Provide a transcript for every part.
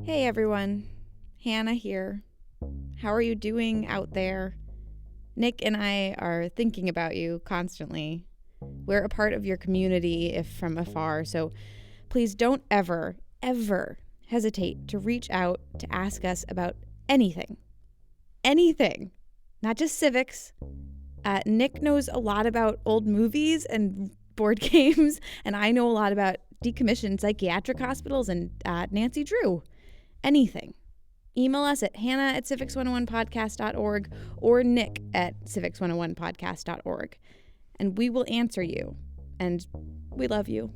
Hey everyone, Hannah here. How are you doing out there? Nick and I are thinking about you constantly. We're a part of your community, if from afar, so please don't ever hesitate to reach out to ask us about anything. Anything. Not just civics. Nick knows a lot about old movies and board games, and I know a lot about decommissioned psychiatric hospitals and Nancy Drew. Anything. Email us at hannah@civics101podcast.org or nick@civics101podcast.org. And we will answer you. And we love you.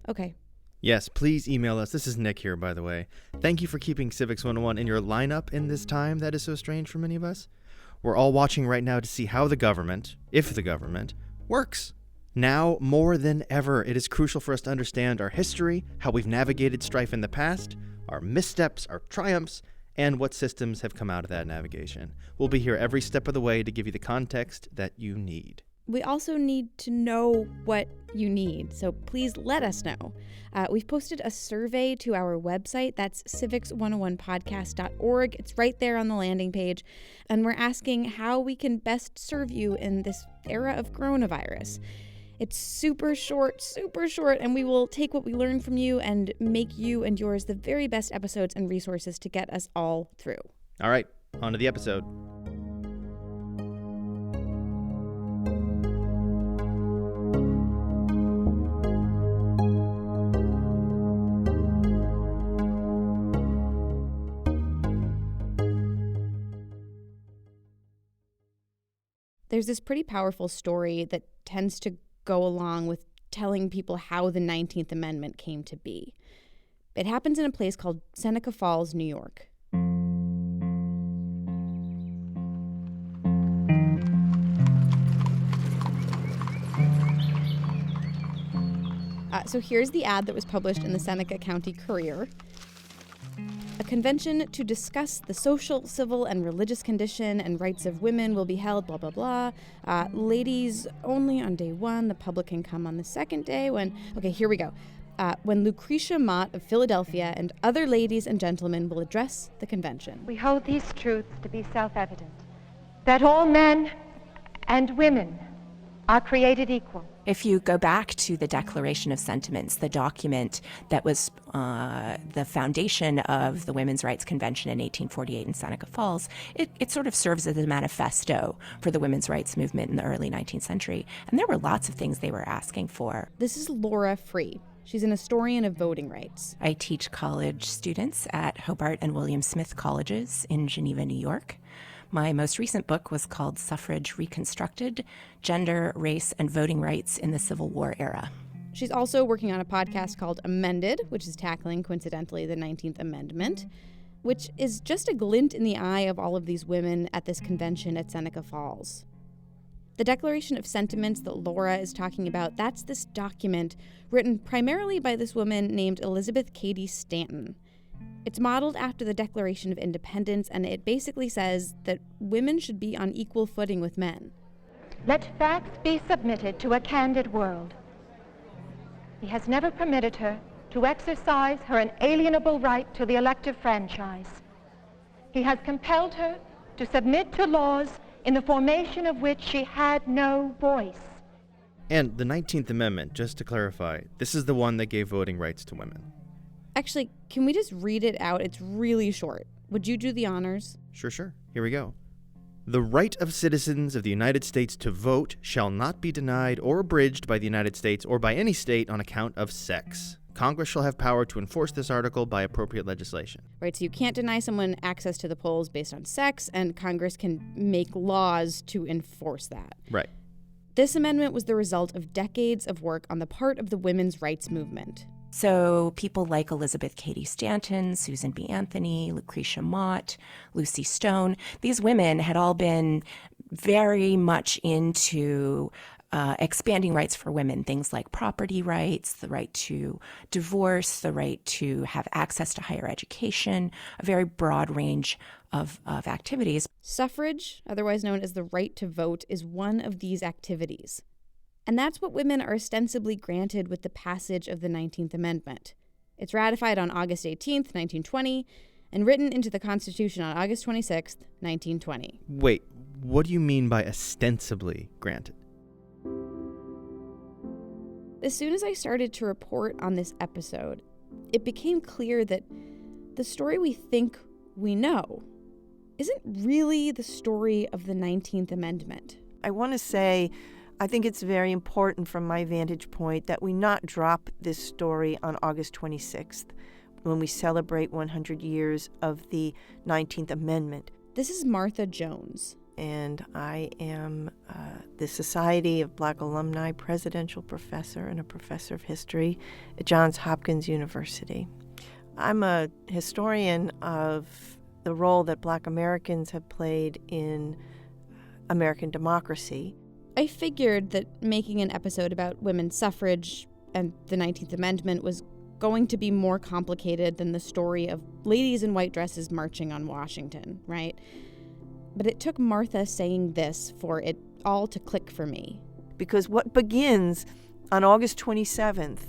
Okay. Yes, please email us. This is Nick here, by the way. Thank you for keeping Civics 101 in your lineup in this time that is so strange for many of us. We're all watching right now to see how the government, if the government, works. Now, more than ever, it is crucial for us to understand our history, how we've navigated strife in the past, our missteps, our triumphs, and what systems have come out of that navigation. We'll be here every step of the way to give you the context that you need. We also need to know what you need, so please let us know. We've posted a survey to our website. That's civics101podcast.org. It's right there on the landing page. And we're asking how we can best serve you in this era of coronavirus. It's super short, and we will take what we learn from you and make you and yours the very best episodes and resources to get us all through. All right, on to the episode. There's this pretty powerful story that tends to go along with telling people how the 19th Amendment came to be. It happens in a place called Seneca Falls, New York. So here's the ad that was published in the Seneca County Courier. A convention to discuss the social, civil, and religious condition and rights of women will be held, blah, blah, blah. Ladies only on day one. The public can come on the second day when Lucretia Mott of Philadelphia and other ladies and gentlemen will address the convention. We hold these truths to be self-evident, that all men and women are created equal. If you go back to the Declaration of Sentiments, the document that was the foundation of the Women's Rights Convention in 1848 in Seneca Falls, it sort of serves as a manifesto for the women's rights movement in the early 19th century. And there were lots of things they were asking for. This is Laura Free. She's an historian of voting rights. I teach college students at Hobart and William Smith colleges in Geneva, New York. My most recent book was called Suffrage Reconstructed: Gender, Race, and Voting Rights in the Civil War Era. She's also working on a podcast called Amended, which is tackling, coincidentally, the 19th Amendment, which is just a glint in the eye of all of these women at this convention at Seneca Falls. The Declaration of Sentiments that Laura is talking about, that's this document written primarily by this woman named Elizabeth Cady Stanton. It's modeled after the Declaration of Independence, and it basically says that women should be on equal footing with men. Let facts be submitted to a candid world. He has never permitted her to exercise her inalienable right to the elective franchise. He has compelled her to submit to laws in the formation of which she had no voice. And the 19th Amendment, just to clarify, this is the one that gave voting rights to women. Actually, can we just read it out? It's really short. Would you do the honors? Sure. Here we go. The right of citizens of the United States to vote shall not be denied or abridged by the United States or by any state on account of sex. Congress shall have power to enforce this article by appropriate legislation. Right, so you can't deny someone access to the polls based on sex, and Congress can make laws to enforce that. Right. This amendment was the result of decades of work on the part of the women's rights movement. So people like Elizabeth Cady Stanton, Susan B. Anthony, Lucretia Mott, Lucy Stone, these women had all been very much into expanding rights for women, things like property rights, the right to divorce, the right to have access to higher education, a very broad range of activities. Suffrage, otherwise known as the right to vote, is one of these activities. And that's what women are ostensibly granted with the passage of the 19th Amendment. It's ratified on August 18th, 1920, and written into the Constitution on August 26th, 1920. Wait, what do you mean by ostensibly granted? As soon as I started to report on this episode, it became clear that the story we think we know isn't really the story of the 19th Amendment. I want to say, I think it's very important from my vantage point that we not drop this story on August 26th when we celebrate 100 years of the 19th Amendment. This is Martha Jones. And I am the Society of Black Alumni Presidential Professor and a Professor of History at Johns Hopkins University. I'm a historian of the role that Black Americans have played in American democracy. I figured that making an episode about women's suffrage and the 19th Amendment was going to be more complicated than the story of ladies in white dresses marching on Washington, right? But it took Martha saying this for it all to click for me. Because what begins on August 27th,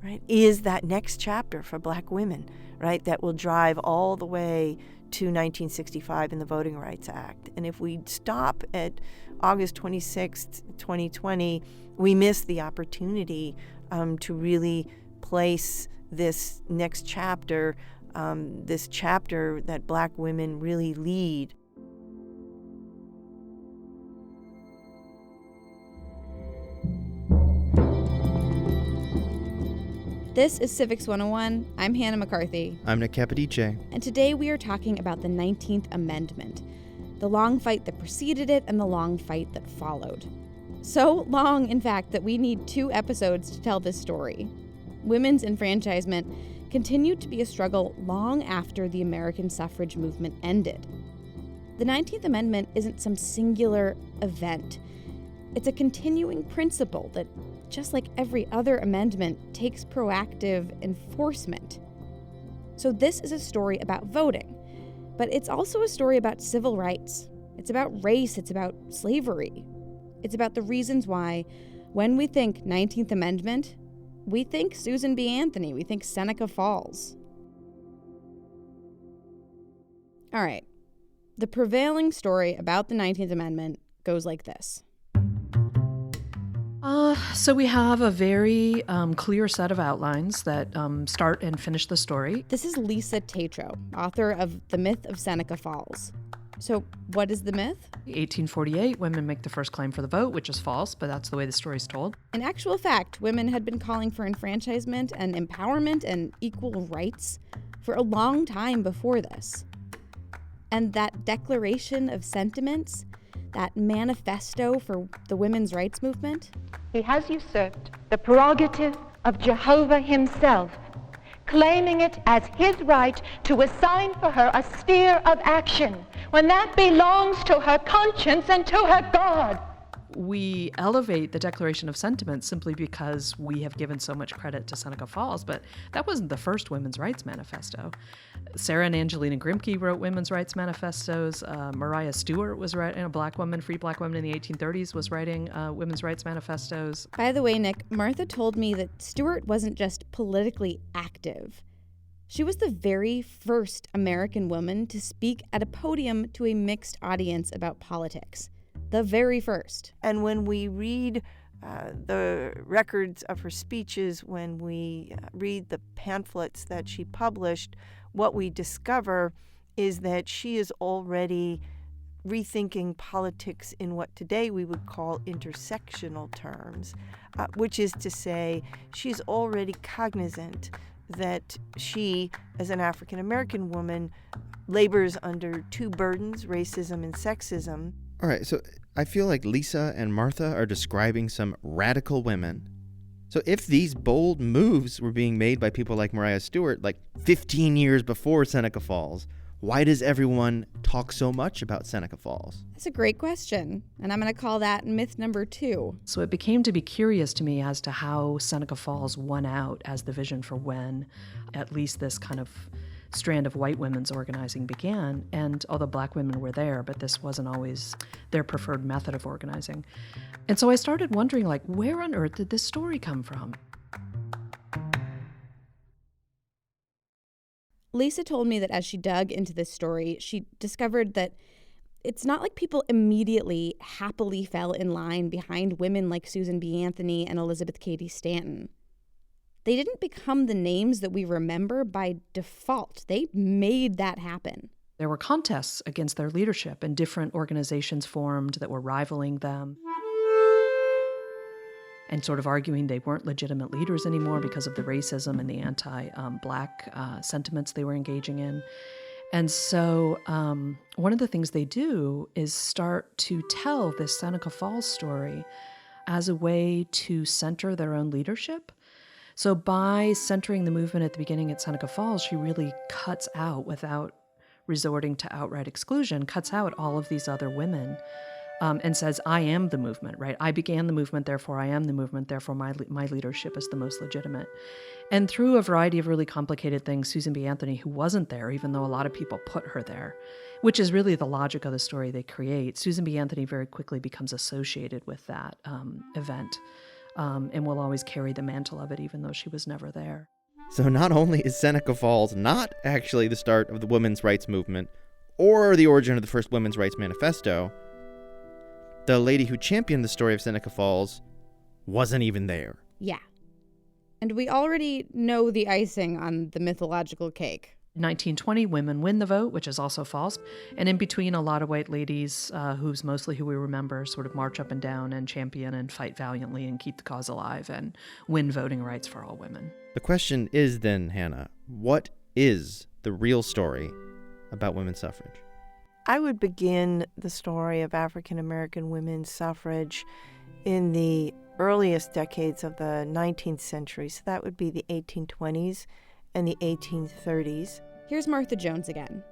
right, is that next chapter for Black women, right, that will drive all the way to 1965 in the Voting Rights Act. And if we stop at August 26th, 2020, we miss the opportunity to really place this next chapter, this chapter that Black women really lead. This is Civics 101. I'm Hannah McCarthy. I'm Nick Capodice. And today we are talking about the 19th Amendment, the long fight that preceded it and the long fight that followed. So long, in fact, that we need 2 episodes to tell this story. Women's enfranchisement continued to be a struggle long after the American suffrage movement ended. The 19th Amendment isn't some singular event. It's a continuing principle that, just like every other amendment, takes proactive enforcement. So this is a story about voting, but it's also a story about civil rights. It's about race, it's about slavery. It's about the reasons why, when we think 19th Amendment, we think Susan B. Anthony, we think Seneca Falls. All right, the prevailing story about the 19th Amendment goes like this. So we have a very clear set of outlines that start and finish the story. This is Lisa Tetrault, author of The Myth of Seneca Falls. So what is the myth? 1848, women make the first claim for the vote, which is false, but that's the way the story's told. In actual fact, women had been calling for enfranchisement and empowerment and equal rights for a long time before this. And that declaration of sentiments, that manifesto for the women's rights movement, He has usurped the prerogative of Jehovah himself, claiming it as his right to assign for her a sphere of action when that belongs to her conscience and to her God. We elevate the Declaration of Sentiments simply because we have given so much credit to Seneca Falls, but that wasn't the first women's rights manifesto. Sarah and Angelina Grimke wrote women's rights manifestos. Maria Stewart was writing, a black woman, free black woman in the 1830s, was writing women's rights manifestos. By the way, Nick, Martha told me that Stewart wasn't just politically active. She was the very first American woman to speak at a podium to a mixed audience about politics. The very first. And when we read the records of her speeches, when we read the pamphlets that she published, what we discover is that she is already rethinking politics in what today we would call intersectional terms, which is to say she's already cognizant that she, as an African American woman, labors under 2 burdens, racism and sexism. All right, so I feel like Lisa and Martha are describing some radical women. So if these bold moves were being made by people like Maria Stewart, like 15 years before Seneca Falls, why does everyone talk so much about Seneca Falls? That's a great question, and I'm going to call that myth number 2. So it became to be curious to me as to how Seneca Falls won out as the vision for when at least this kind of strand of white women's organizing began. And although black women were there, but this wasn't always their preferred method of organizing. And so I started wondering, like, where on earth did this story come from? Lisa told me that as she dug into this story, she discovered that it's not like people immediately happily fell in line behind women like Susan B. Anthony and Elizabeth Cady Stanton. They didn't become the names that we remember by default. They made that happen. There were contests against their leadership, and different organizations formed that were rivaling them and sort of arguing they weren't legitimate leaders anymore because of the racism and the anti-Black sentiments they were engaging in. And so one of the things they do is start to tell this Seneca Falls story as a way to center their own leadership. So by centering the movement at the beginning at Seneca Falls, she really cuts out, without resorting to outright exclusion, cuts out all of these other women and says, I am the movement, right? I began the movement, therefore I am the movement, therefore my leadership is the most legitimate. And through a variety of really complicated things, Susan B. Anthony, who wasn't there, even though a lot of people put her there, which is really the logic of the story they create, Susan B. Anthony very quickly becomes associated with that event and will always carry the mantle of it, even though she was never there. So not only is Seneca Falls not actually the start of the women's rights movement or the origin of the first women's rights manifesto, the lady who championed the story of Seneca Falls wasn't even there. Yeah. And we already know the icing on the mythological cake. 1920, women win the vote, which is also false. And in between, a lot of white ladies, who's mostly who we remember, sort of march up and down and champion and fight valiantly and keep the cause alive and win voting rights for all women. The question is then, Hannah, what is the real story about women's suffrage? I would begin the story of African American women's suffrage in the earliest decades of the 19th century. So that would be the 1820s and the 1830s. Here's Martha Jones again.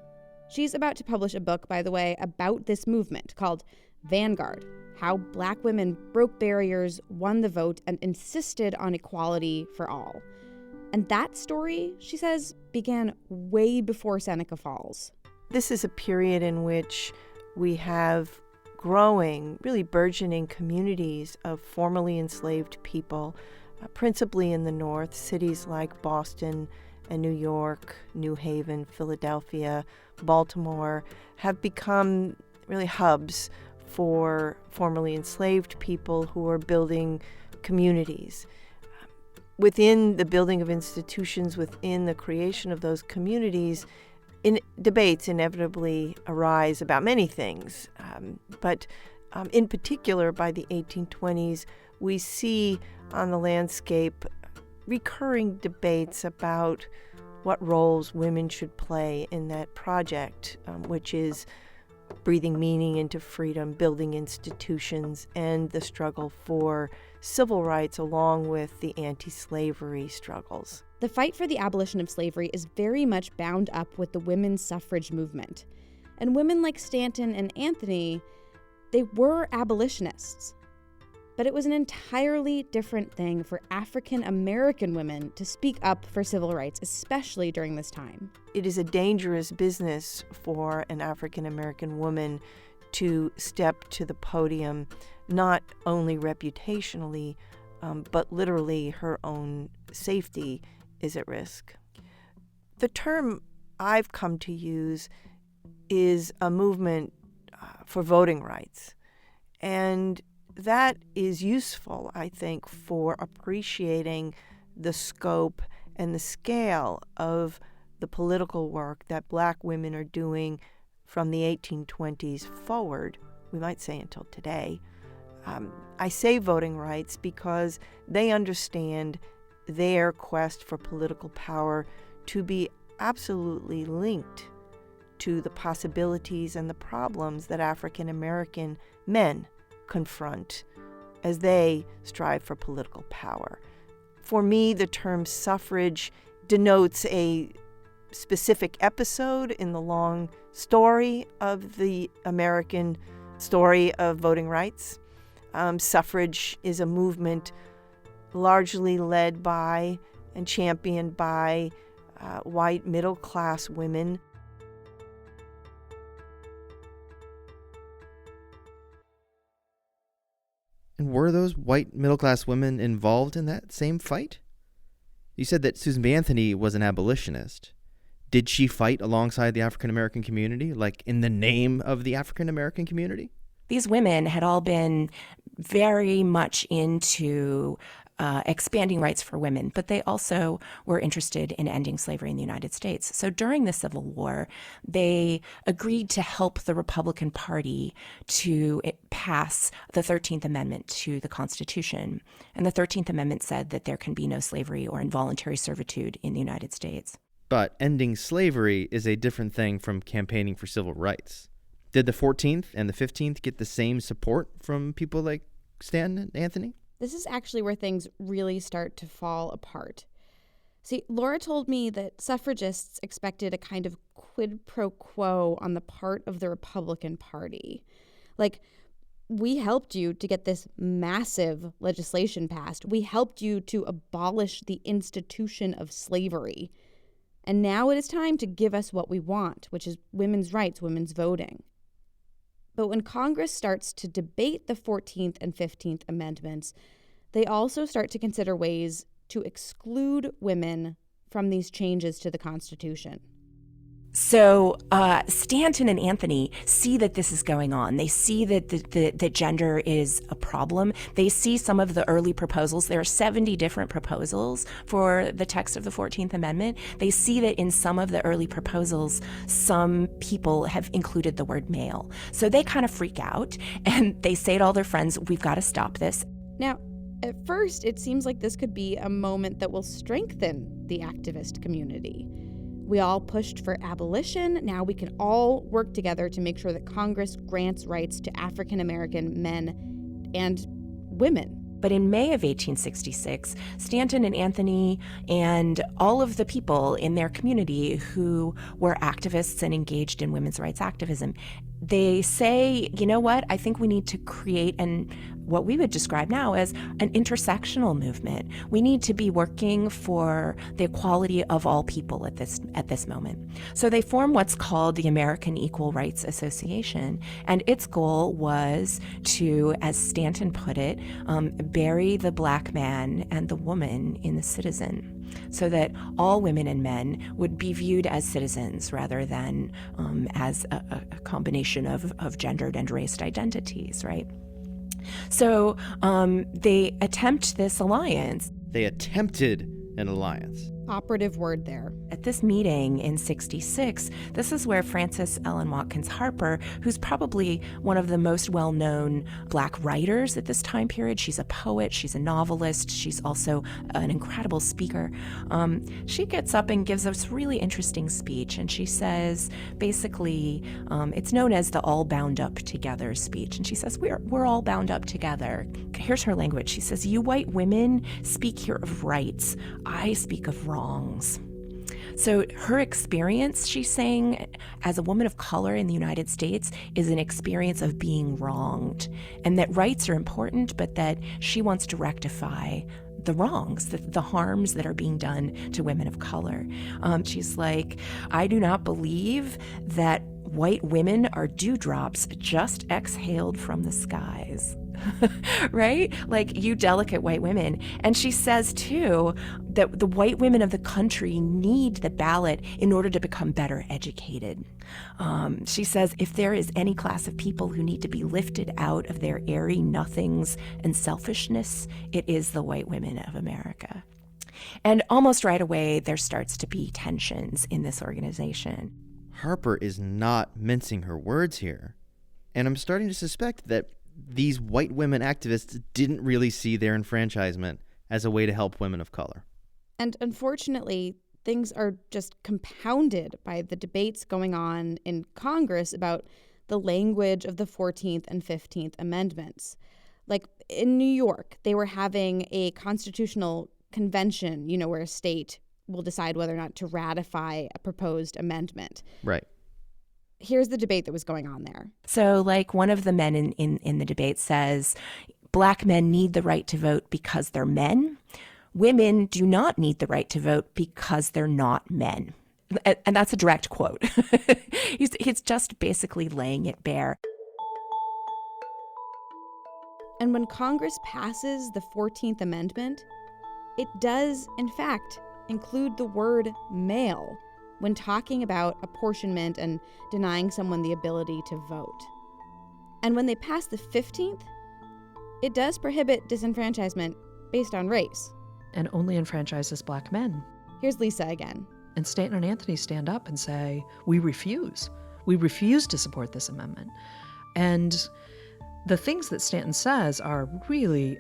She's about to publish a book, by the way, about this movement called Vanguard: How Black Women Broke Barriers, Won the Vote, and Insisted on Equality for All. And that story, she says, began way before Seneca Falls. This is a period in which we have growing, really burgeoning communities of formerly enslaved people, principally in the North. Cities like Boston and New York, New Haven, Philadelphia, Baltimore have become really hubs for formerly enslaved people who are building communities. Within the building of institutions, within the creation of those communities, debates inevitably arise about many things, but in particular by the 1820s, we see on the landscape recurring debates about what roles women should play in that project, which is breathing meaning into freedom, building institutions, and the struggle for civil rights along with the anti-slavery struggles. The fight for the abolition of slavery is very much bound up with the women's suffrage movement. And women like Stanton and Anthony, they were abolitionists. But it was an entirely different thing for African American women to speak up for civil rights, especially during this time. It is a dangerous business for an African American woman to step to the podium, not only reputationally, but literally her own safety is at risk. The term I've come to use is a movement for voting rights. And that is useful, I think, for appreciating the scope and the scale of the political work that Black women are doing from the 1820s forward, we might say until today. I say voting rights because they understand their quest for political power to be absolutely linked to the possibilities and the problems that African American men confront as they strive for political power. For me, the term suffrage denotes a specific episode in the long story of the American story of voting rights. Suffrage is a movement largely led by and championed by white middle-class women. And were those white middle-class women involved in that same fight? You said that Susan B. Anthony was an abolitionist. Did she fight alongside the African American community, like in the name of the African American community? These women had all been very much into expanding rights for women, but they also were interested in ending slavery in the United States. So during the Civil War, they agreed to help the Republican Party to pass the 13th Amendment to the Constitution. And the 13th Amendment said that there can be no slavery or involuntary servitude in the United States. But ending slavery is a different thing from campaigning for civil rights. Did the 14th and the 15th get the same support from people like Stanton and Anthony? This is actually where things really start to fall apart. See, Laura told me that suffragists expected a kind of quid pro quo on the part of the Republican Party. Like, we helped you to get this massive legislation passed. We helped you to abolish the institution of slavery. And now it is time to give us what we want, which is women's rights, women's voting. But when Congress starts to debate the 14th and 15th Amendments, they also start to consider ways to exclude women from these changes to the Constitution. So Stanton and Anthony see that this is going on. They see that that gender is a problem. They see some of the early proposals. There are 70 different proposals for the text of the 14th Amendment. They see that in some of the early proposals, some people have included the word male. So they kind of freak out, and they say to all their friends, we've got to stop this. Now, at first, it seems like this could be a moment that will strengthen the activist community. We all pushed for abolition. Now we can all work together to make sure that Congress grants rights to African American men and women. But in May of 1866, Stanton and Anthony and all of the people in their community who were activists and engaged in women's rights activism, they say, you know what, I think we need to create what we would describe now as an intersectional movement. We need to be working for the equality of all people at this moment. So they form what's called the American Equal Rights Association, and its goal was to, as Stanton put it, bury the black man and the woman in the citizen, so that all women and men would be viewed as citizens rather than as a combination of gendered and raced identities, right? So they attempt this alliance. They attempted an alliance. Operative word there. At this meeting in 66, this is where Frances Ellen Watkins Harper, who's probably one of the most well-known Black writers at this time period, she's a poet, she's a novelist, she's also an incredible speaker. She gets up and gives us really interesting speech, and she says, basically, it's known as the all bound up together speech, and she says, we're all bound up together. Here's her language. She says, you white women speak here of rights. I speak of wrongs. So her experience, she's saying, as a woman of color in the United States, is an experience of being wronged, and that rights are important, but that she wants to rectify the wrongs, the harms that are being done to women of color. She's like, I do not believe that white women are dewdrops just exhaled from the skies. Right? Like, you delicate white women. And she says, too, that the white women of the country need the ballot in order to become better educated. She says, if there is any class of people who need to be lifted out of their airy nothings and selfishness, it is the white women of America. And almost right away, there starts to be tensions in this organization. Harper is not mincing her words here. And I'm starting to suspect that these white women activists didn't really see their enfranchisement as a way to help women of color. And unfortunately, things are just compounded by the debates going on in Congress about the language of the 14th and 15th Amendments. Like in New York, they were having a constitutional convention, where a state will decide whether or not to ratify a proposed amendment. Right. Here's the debate that was going on there. So, like, one of the men in the debate says, Black men need the right to vote because they're men. Women do not need the right to vote because they're not men. And that's a direct quote. He's just basically laying it bare. And when Congress passes the 14th Amendment, it does, in fact, include the word male when talking about apportionment and denying someone the ability to vote. And when they pass the 15th, it does prohibit disenfranchisement based on race. And only enfranchises black men. Here's Lisa again. And Stanton and Anthony stand up and say, we refuse. We refuse to support this amendment. And the things that Stanton says are really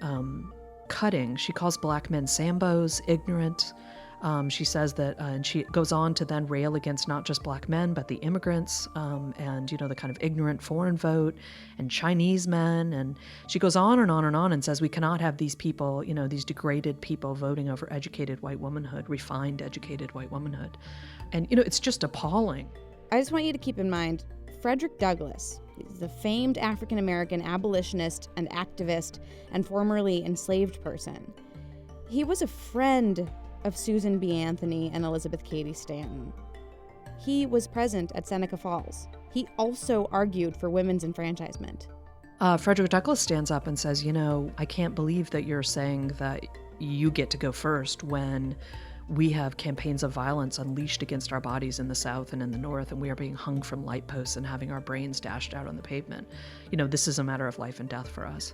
cutting. She calls black men Sambos, ignorant. She says that, and she goes on to then rail against not just black men, but the immigrants, and, the kind of ignorant foreign vote, and Chinese men. And she goes on and on and on and says we cannot have these people, these degraded people voting over educated white womanhood, refined educated white womanhood. And, it's just appalling. I just want you to keep in mind, Frederick Douglass, the famed African-American abolitionist and activist and formerly enslaved person, he was a friend of Susan B. Anthony and Elizabeth Cady Stanton. He was present at Seneca Falls. He also argued for women's enfranchisement. Frederick Douglass stands up and says, I can't believe that you're saying that you get to go first when we have campaigns of violence unleashed against our bodies in the South and in the North, and we are being hung from light posts and having our brains dashed out on the pavement. This is a matter of life and death for us.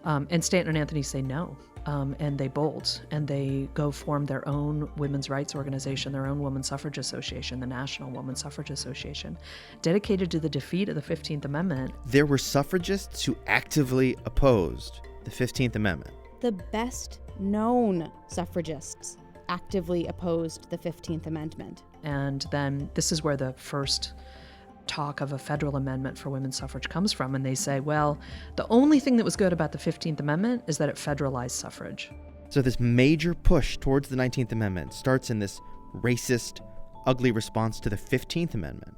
And Stanton and Anthony say no, and they bolt, and they go form their own women's rights organization, their own women's suffrage association, the National Women's Suffrage Association, dedicated to the defeat of the 15th Amendment. There were suffragists who actively opposed the 15th Amendment. The best known suffragists actively opposed the 15th Amendment. And then this is where the first talk of a federal amendment for women's suffrage comes from. And they say, well, the only thing that was good about the 15th Amendment is that it federalized suffrage. So this major push towards the 19th Amendment starts in this racist, ugly response to the 15th Amendment.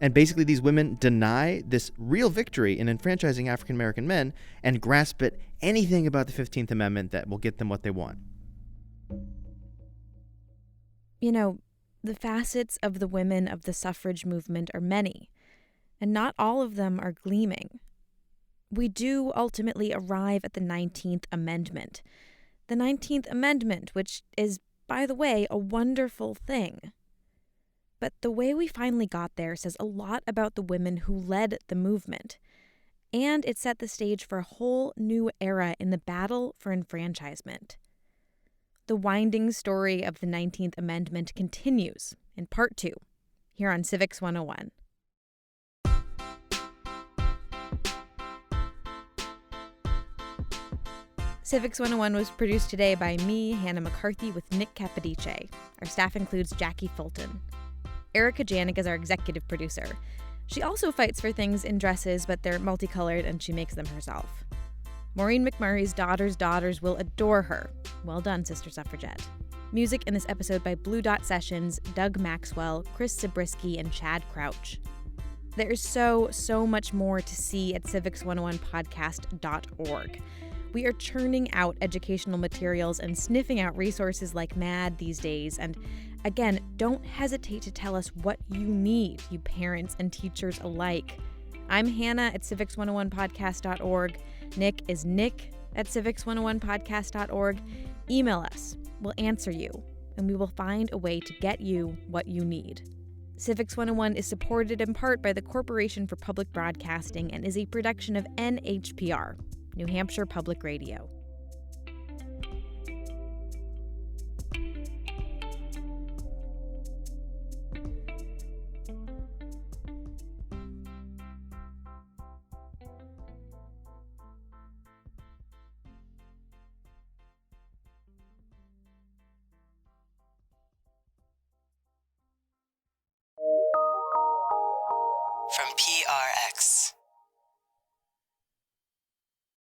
And basically these women deny this real victory in enfranchising African American men and grasp at anything about the 15th Amendment that will get them what they want. The facets of the women of the suffrage movement are many, and not all of them are gleaming. We do ultimately arrive at the 19th Amendment. The 19th Amendment, which is, by the way, a wonderful thing. But the way we finally got there says a lot about the women who led the movement, and it set the stage for a whole new era in the battle for enfranchisement. The winding story of the 19th Amendment continues in Part 2, here on Civics 101. Civics 101 was produced today by me, Hannah McCarthy, with Nick Capodice. Our staff includes Jackie Fulton. Erica Janik is our executive producer. She also fights for things in dresses, but they're multicolored and she makes them herself. Maureen McMurray's daughters will adore her. Well done, Sister Suffragette. Music in this episode by Blue Dot Sessions, Doug Maxwell, Chris Zabriskie, and Chad Crouch. There is so much more to see at civics101podcast.org. We are churning out educational materials and sniffing out resources like mad these days. And again, don't hesitate to tell us what you need, you parents and teachers alike. I'm Hannah at civics101podcast.org. Nick is Nick at civics101podcast.org. Email us. We'll answer you, and we will find a way to get you what you need. Civics 101 is supported in part by the Corporation for Public Broadcasting and is a production of NHPR, New Hampshire Public Radio.